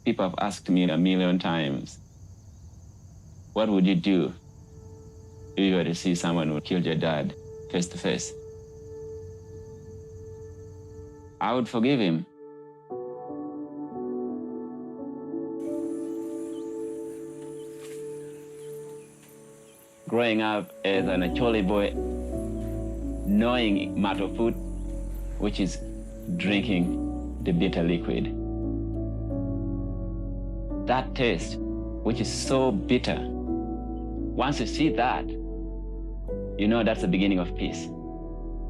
People have asked me 1,000,000 times, what would you do if you were to see someone who killed your dad face to face? I would forgive him. Growing up as an Acholi boy, knowing matter of food, which is drinking the bitter liquid. That taste, which is so bitter, once you see that, you know that's the beginning of peace.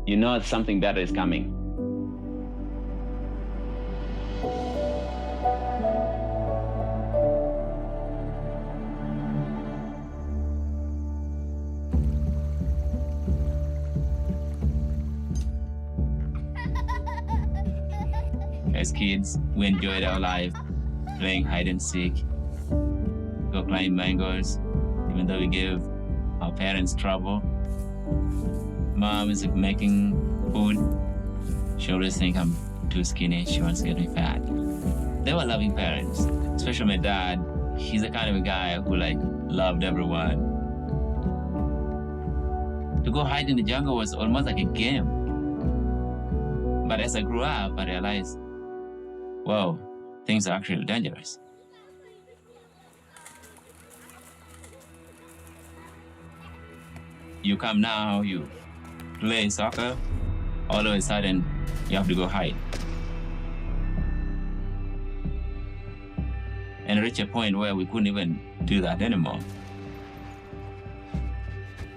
You know something better is coming. As kids, we enjoyed our life, playing hide and seek, go climb mangoes, even though we gave our parents trouble. Mom is making food. She always thinks I'm too skinny. She wants to get me fat. They were loving parents, especially my dad. He's the kind of a guy who loved everyone. To go hide in the jungle was almost like a game. But as I grew up, I realized, whoa, things are actually dangerous. You come now, you play soccer, all of a sudden you have to go hide. And reach a point where we couldn't even do that anymore.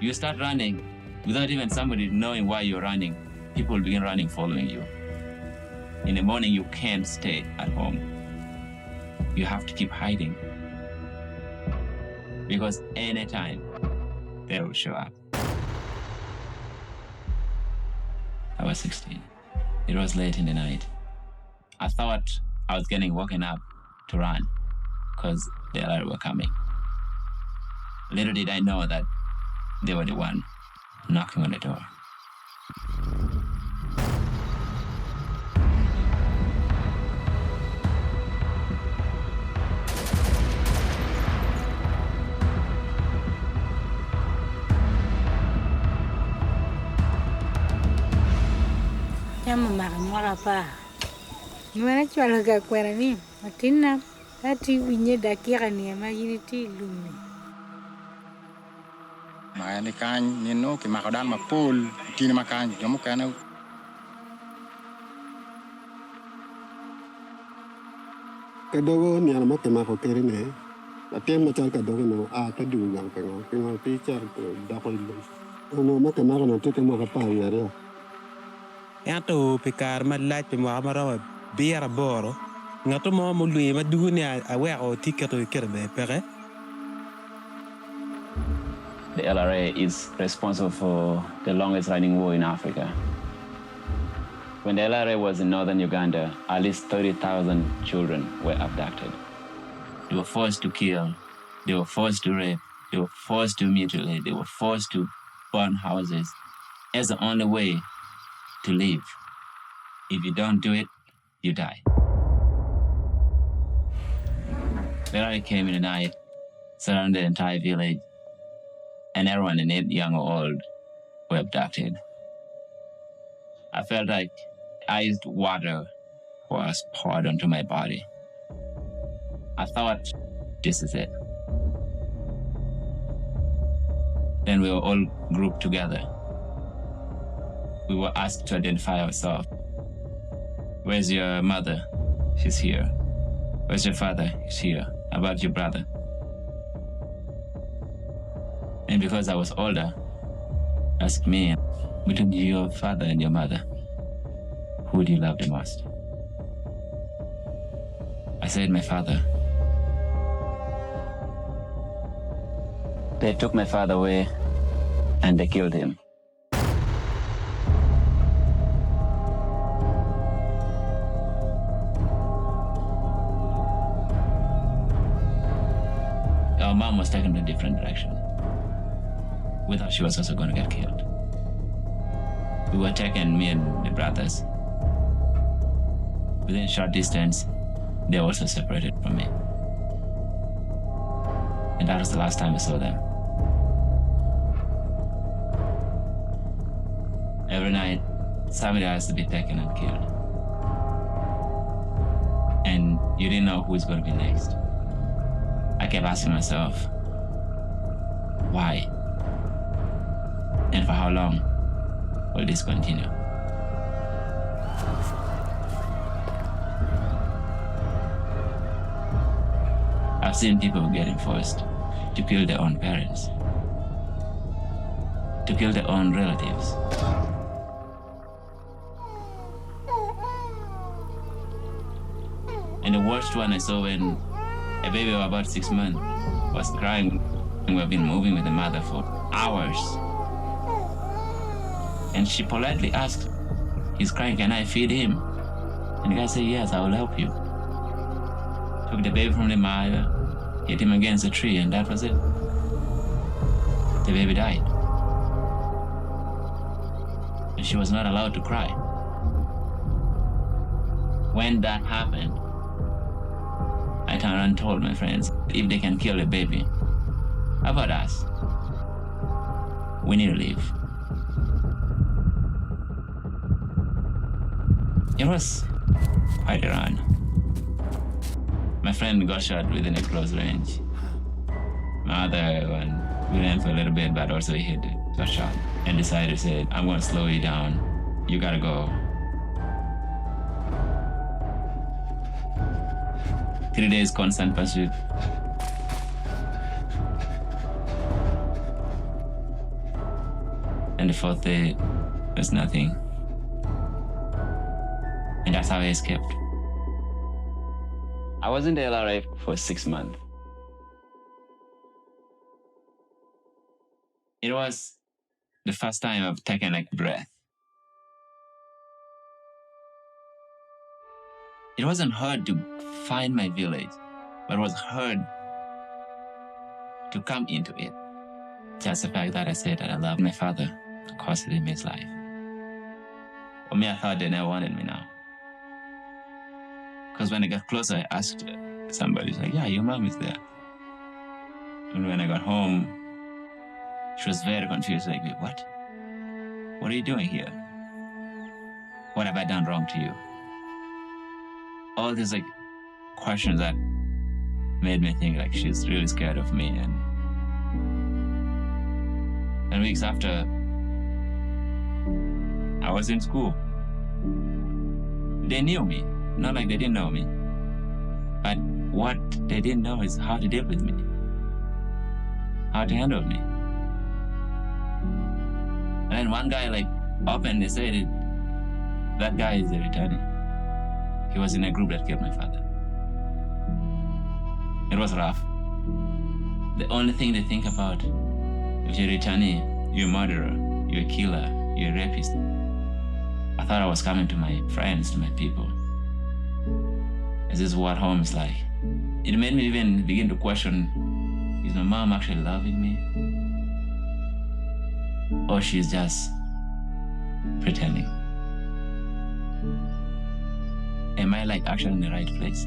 You start running without even somebody knowing why you're running. People begin running following you. In the morning, you can't stay at home. You have to keep hiding. Because anytime, they will show up. I was 16. It was late in the night. I thought I was getting woken up to run because the LRA were coming. Little did I know that they were the one knocking on the door. Chama mara pa. Nuana chwala ga kwera ni matina ati winye dakika ni amagini ti lumi. Maani kan ni no ki makadan mapul tini makan jamu kana. Kadogo ni ana mate mako kerine. Atem machal kadogo no kadu yang pengo teacher dakoi lo. No mate mako na tete mo pa yare. Yato pikar malaj pe mo amara biara boro ngato mo lui ma duguni awe o tiketo kerbe pere. The LRA is responsible for the longest running war in Africa. When the LRA was in northern Uganda, at least 30,000 children were abducted. They were forced to kill, they were forced to rape, they were forced to mutilate, they were forced to burn houses as the only way to live. If you don't do it, you die. The LRA came in the night, surrounded the entire village, and everyone in it, young or old, were abducted. I felt like iced water was poured onto my body. I thought, this is it. Then we were all grouped together. We were asked to identify ourselves. Where's your mother? She's here. Where's your father? He's here. How about your brother? And because I was older, asked me, between your father and your mother, who do you love the most? I said, my father. They took my father away and they killed him. Our mom was taken in a different direction. We thought she was also going to get killed. We were taken, me and the brothers. Within a short distance, they also separated from me. And that was the last time I saw them. Every night, somebody has to be taken and killed. And you didn't know who's going to be next. I kept asking myself, why? And for how long will this continue? I've seen people getting forced to kill their own parents, to kill their own relatives. And the worst one I saw when a baby of about 6 months was crying, and we've been moving with the mother for hours. And she politely asked, he's crying, can I feed him? And the guy said, yes, I will help you. Took the baby from the mother, hit him against a tree, and that was it. The baby died. And she was not allowed to cry. When that happened, I turned around and told my friends, if they can kill a baby, how about us? We need to leave. It was quite a run. My friend got shot within a close range. My other one, we ran for a little bit, but also he got shot and decided to say, I'm going to slow you down. You got to go. 3 days constant pursuit. And the fourth day was nothing. And that's how I escaped. I was in the LRA for 6 months. It was the first time I've taken a breath. It wasn't hard to find my village, but it was hard to come into it. Just the fact that I said that I loved my father cost him his life. For me, I thought they never wanted me now. Because when I got closer, I asked somebody, like, yeah, your mom is there. And when I got home, she was very confused, like, wait, what? What are you doing here? What have I done wrong to you? All these like questions that made me think like she's really scared of me. And weeks after, I was in school. They knew me, not like they didn't know me. But what they didn't know is how to deal with me, how to handle me. And then one guy like openly said, that guy is a returning. He was in a group that killed my father. It was rough. The only thing they think about, if you're a returnee, you're a murderer, you're a killer, you're a rapist. I thought I was coming to my friends, to my people. Is this what home is like? It made me even begin to question, is my mom actually loving me? Or she's just pretending? Am I like actually in the right place?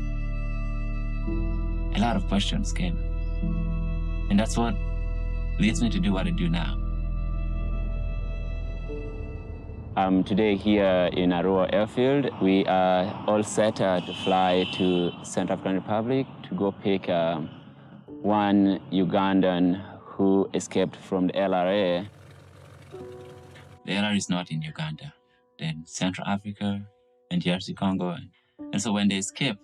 A lot of questions came. And that's what leads me to do what I do now. Today here in Arua Airfield, we are all set to fly to Central African Republic to go pick one Ugandan who escaped from the LRA. The LRA is not in Uganda. They're in Central Africa and DRC Congo. And so when they escape,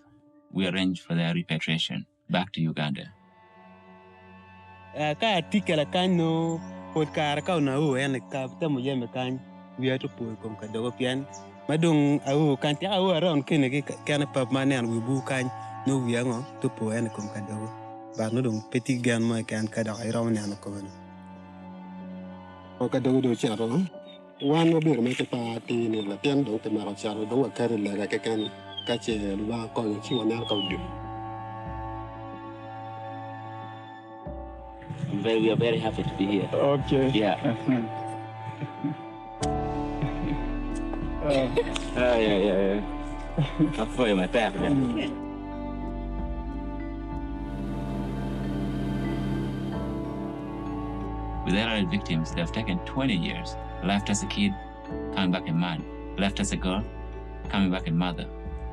we arrange for their repatriation back to Uganda. Ka tikala kano pod kar ka na o en ka tamo yeme kan wi to po kom ka do pian madung au kan ti au aron kene ke kan pap manen wi bu kan no wi ngo to po en kom ka do ba no dong petit gan ma kan ka da iro ne an ko no o ka do charo wan no bir me ke pa ti ni la tian do te ma charo do ka re la ka kan ka che ba ko chi wan ka du. We are very happy to be here. Okay. Yeah. Uh, yeah. I'll throw you my back. With LRA victims, they've taken 20 years, left as a kid, coming back a man, left as a girl, coming back a mother.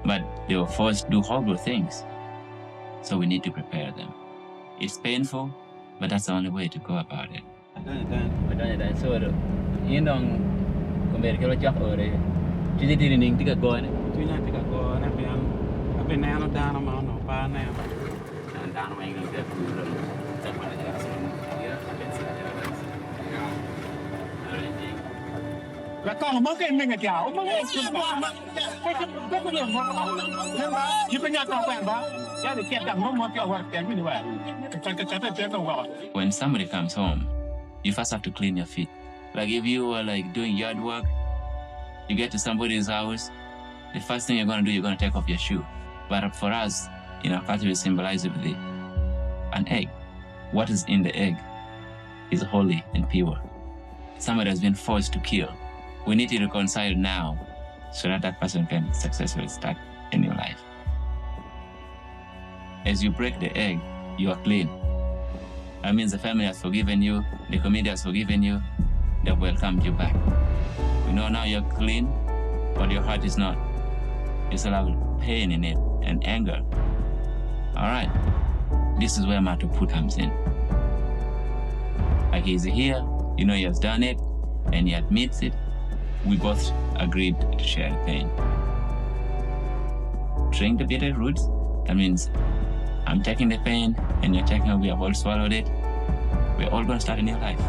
But they were forced to do horrible things. So we need to prepare them. It's painful, but that's the only way to go about it. So, you know, compared to what you're already, did you need to go on it? Tuy nhiên thì cả cô nó bên này nó đa nó máu nó ba này. And down when you get food and that one is here, I can see that. Là con mất cái mình cái chảo mất cái đường nó chỉ bên nhà tao quen đó gia đình kẹt đằng nó mất cái hoạt kẹt như vậy cái nó gọi. When somebody comes home, you first have to clean your feet. Like if you are like doing yard work, you get to somebody's house, the first thing you're going to do, you're going to take off your shoe. But for us, in our culture, it's symbolized with an egg. What is in the egg is holy and pure. Somebody has been forced to kill. We need to reconcile now so that that person can successfully start a new life. As you break the egg, you are clean. That means the family has forgiven you, the community has forgiven you, they've welcomed you back. We know now you're clean, but your heart is not. You still have pain in it and anger. All right, this is where Matupu comes in. Like he's here, you know he has done it, and he admits it. We both agreed to share the pain. Drink the bitter roots, that means I'm taking the pain and you're taking it, we have all swallowed it. We're all going to start a new life.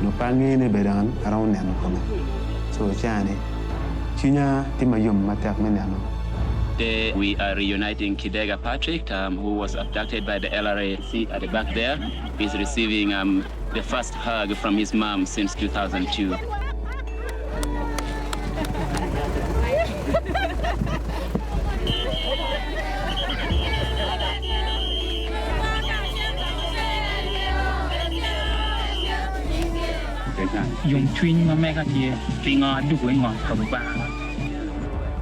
No pangi bedangan around nano kome. So chane chinya timayum matak menano. Today we are reuniting Kidega Patrick, who was abducted by the LRA. See at the back there, he's receiving the first hug from his mom since 2002.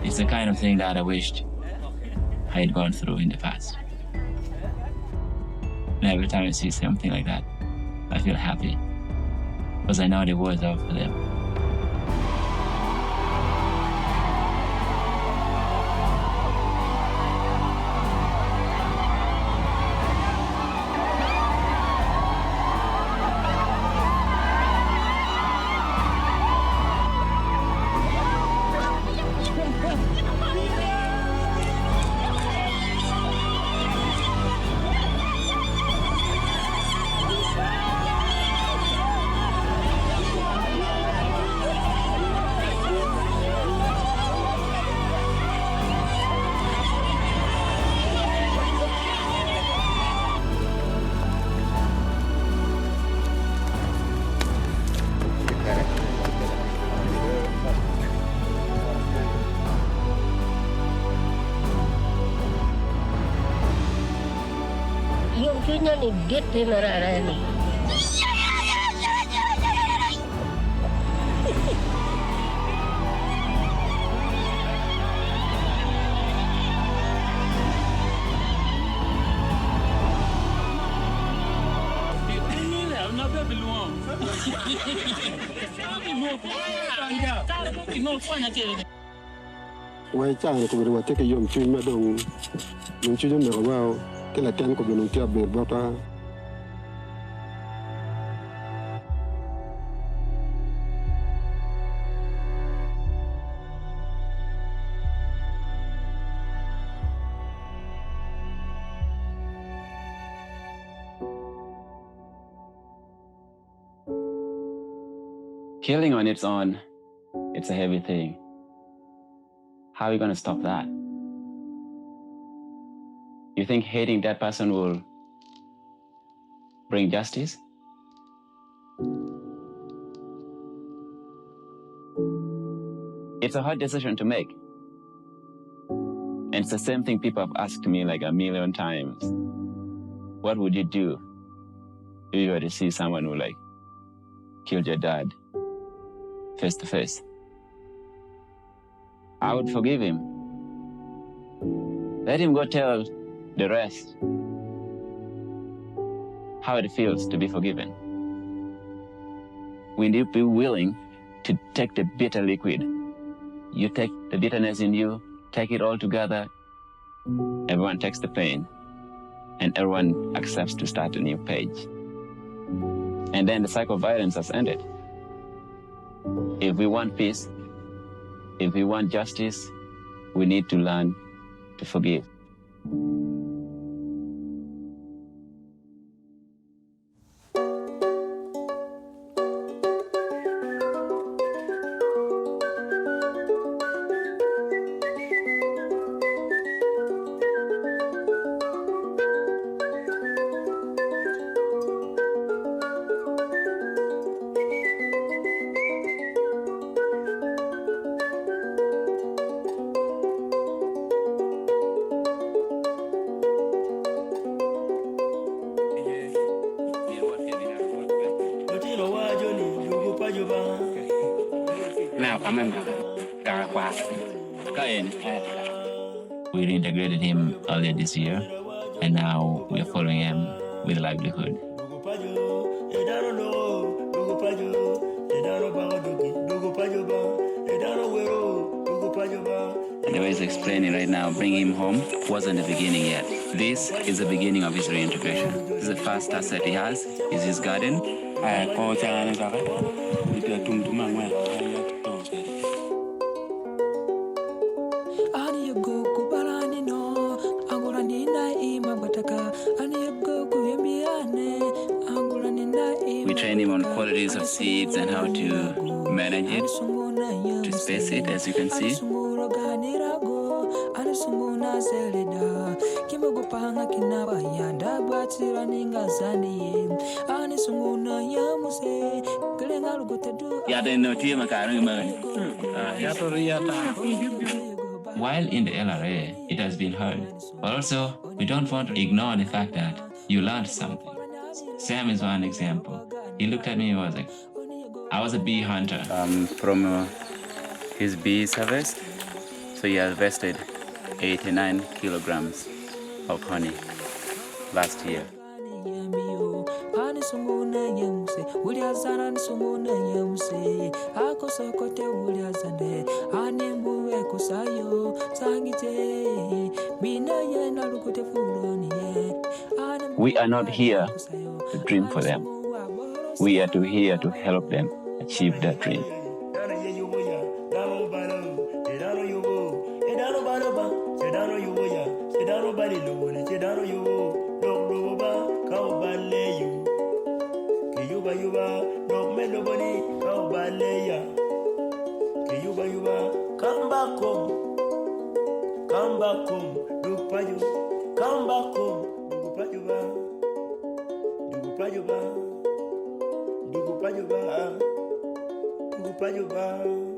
It's the kind of thing that I wished I had gone through in the past. And every time I see something like that, I feel happy because I know the words are for them. Nya ni get na rara ni. Wai chang ko ro te ke yom chin ma dong mun chu me wa ke la ten ko no tia be ba ta. Killing on its own, it's a heavy thing. How are you going to stop that? You think hating that person will bring justice? It's a hard decision to make. And it's the same thing people have asked me like a million times. What would you do if you were to see someone who like killed your dad face to face? I would forgive him. Let him go tell the rest how it feels to be forgiven. We need to be willing to take the bitter liquid. You take the bitterness in you, take it all together, everyone takes the pain, and everyone accepts to start a new page. And then the cycle of violence has ended. If we want peace, if we want justice, we need to learn to forgive. Now, I'm We reintegrated him earlier this year, and now we are following him with livelihood. And the way he's explaining right now, bringing him home wasn't the beginning yet. This is the beginning of his reintegration. This is the first asset he has, is his garden. We train him on qualities of seeds and how to manage it, to space it, as you can see. While in the LRA, it has been hard. But also, we don't want to ignore the fact that you learned something. Sam is one example. He looked at me and was like, I was a bee hunter. From his bee service, so he harvested 89 kilograms of honey last year. We are not here to dream for them. We are here to help them achieve their dream. Come back home. Come back home. Come back home. Dugu pajuba.